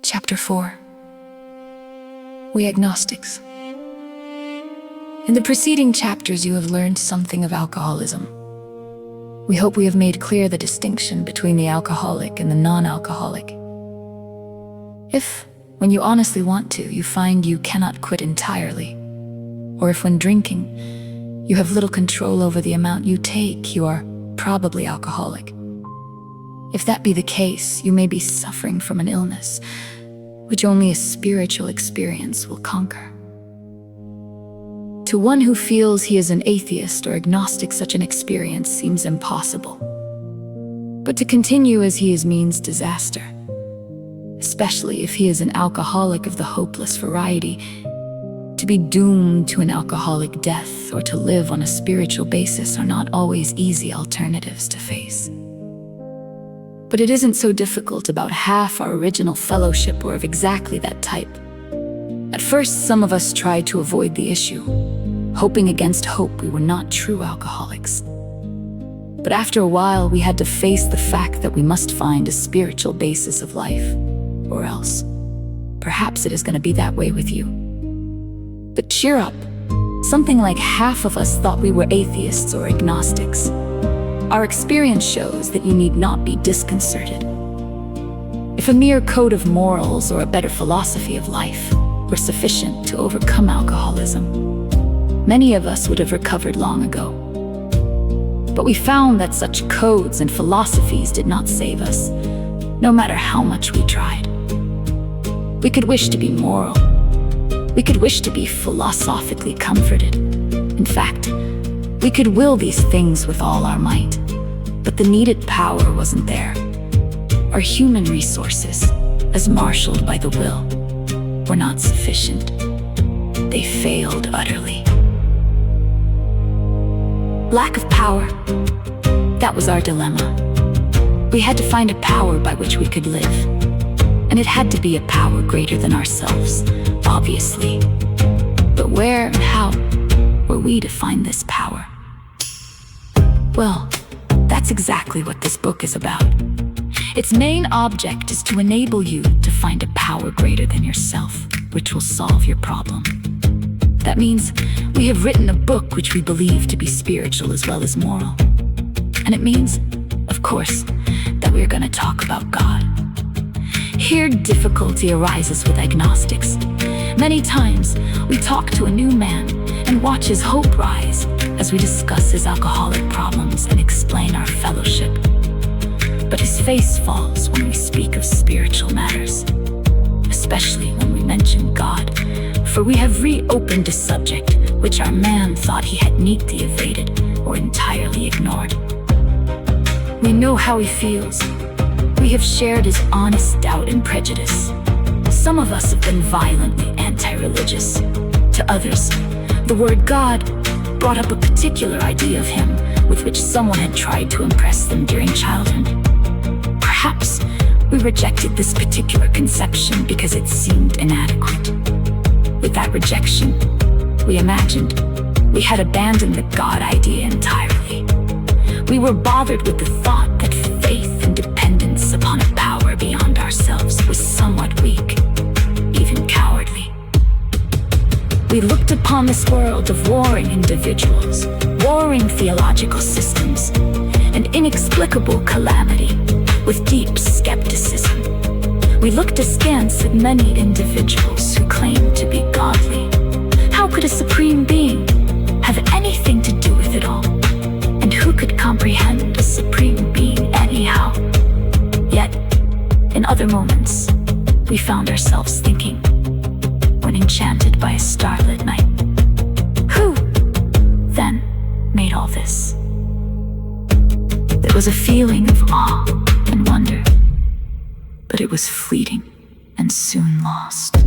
Chapter 4. We Agnostics. In the preceding chapters, you have learned something of alcoholism. We hope we have made clear the distinction between the alcoholic and the non-alcoholic. If, when you honestly want to, you find you cannot quit entirely, or if when drinking, you have little control over the amount you take, you are probably alcoholic. If that be the case, you may be suffering from an illness, which only a spiritual experience will conquer. To one who feels he is an atheist or agnostic, such an experience seems impossible. But to continue as he is means disaster, especially if he is an alcoholic of the hopeless variety. To be doomed to an alcoholic death or to live on a spiritual basis are not always easy alternatives to face. But it isn't so difficult. About half our original fellowship were of exactly that type. At first, some of us tried to avoid the issue, hoping against hope we were not true alcoholics. But after a while, we had to face the fact that we must find a spiritual basis of life, or else, perhaps it is going to be that way with you. But cheer up. Something like half of us thought we were atheists or agnostics. Our experience shows that you need not be disconcerted. If a mere code of morals or a better philosophy of life were sufficient to overcome alcoholism, many of us would have recovered long ago. But we found that such codes and philosophies did not save us, no matter how much we tried. We could wish to be moral. We could wish to be philosophically comforted. In fact, we could will these things with all our might, but the needed power wasn't there. Our human resources, as marshaled by the will, were not sufficient. They failed utterly. Lack of power, that was our dilemma. We had to find a power by which we could live, and it had to be a power greater than ourselves, obviously. But where and how were we to find this power? Well, that's exactly what this book is about. Its main object is to enable you to find a power greater than yourself, which will solve your problem. That means we have written a book which we believe to be spiritual as well as moral. And it means, of course, that we're going to talk about God. Here, difficulty arises with agnostics. Many times, we talk to a new man and watch his hope rise as we discuss his alcoholic problems and explain our fellowship. But his face falls when we speak of spiritual matters, especially when we mention God, for we have reopened a subject which our man thought he had neatly evaded or entirely ignored. We know how he feels. We have shared his honest doubt and prejudice. Some of us have been violently anti-religious. To others, the word God brought up a particular idea of him with which someone had tried to impress them during childhood. Perhaps we rejected this particular conception because it seemed inadequate. With that rejection, we imagined we had abandoned the God idea entirely. We were bothered with the thought that faith and dependence upon a power beyond ourselves was somewhat weak, even cowardly. We looked upon this world of warring individuals, warring theological systems, and inexplicable calamity with deep skepticism. We looked askance at many individuals who claimed to be godly. How could a supreme being have anything to do with it all? And who could comprehend a supreme being anyhow? Yet, in other moments, we found ourselves thinking, when enchanted by a starlit night, who, then, made all this? There was a feeling of awe and wonder, but it was fleeting and soon lost.